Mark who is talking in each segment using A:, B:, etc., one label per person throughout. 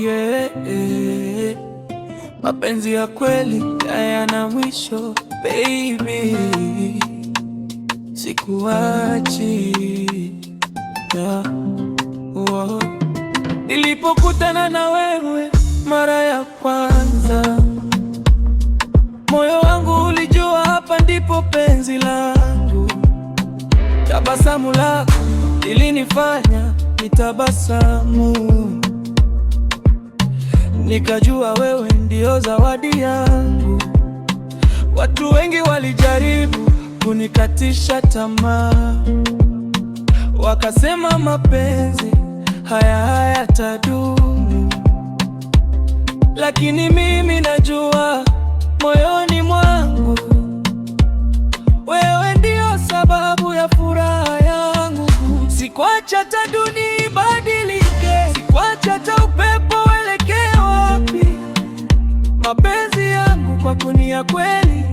A: yeah. Mapenzi ya kweli hayana mwisho baby, sikuachi yeah. Nilipokutana na wewe mara ya kwanza, moyo wangu ulijua hapa ndipo penzi langu. Tabasamu lako lilinifanya nitabasamu, nikajua wewe ndio zawadi yangu. Watu wengi walijaribu kunikatisha tamaa, wakasema mapenzi hayatadumu, lakini mimi najua moyoni mwangu wewe ndio sababu ya furaha yangu. Sikuacha hata dunia ibadilike, sikuacha hata upepo uelekee wapi. Mapenzi yangu kwako ni ya kweli,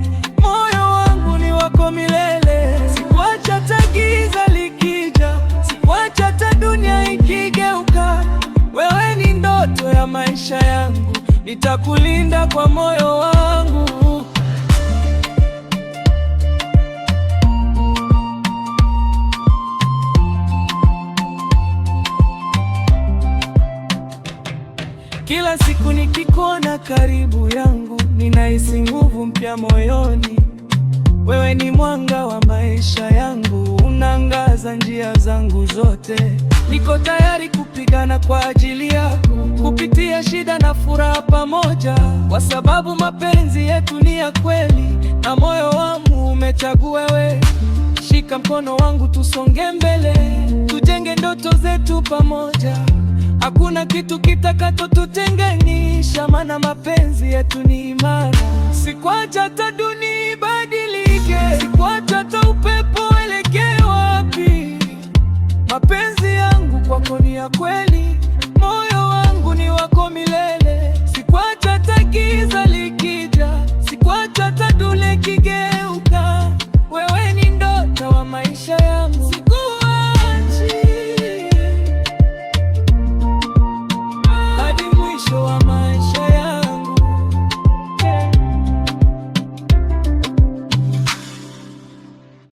A: moyo wangu ni wako milele. Sikuacha hata giza likija, sikuacha hata dunia ikigeuka. Wewe ni ndoto ya maisha yangu, nitakulinda kwa moyo wangu. Kila siku nikikuona karibu yangu, ninahisi nguvu mpya moyoni. Wewe ni mwanga wa maisha yangu, unaangaza njia zangu zote. Niko tayari kupigana kwa ajili yako, kupitia shida na furaha pamoja, kwa sababu mapenzi yetu ni ya kweli na moyo wangu umechagua wewe. Shika mkono wangu tusonge mbele, tujenge ndoto zetu pamoja. Hakuna kitu kitakachotutenganisha, maana mapenzi yetu ni imara. Sikuacha hata dunia ibadilike, sikuacha hata upepo uelekee wapi. Mapenzi yangu kwako ni ya kweli,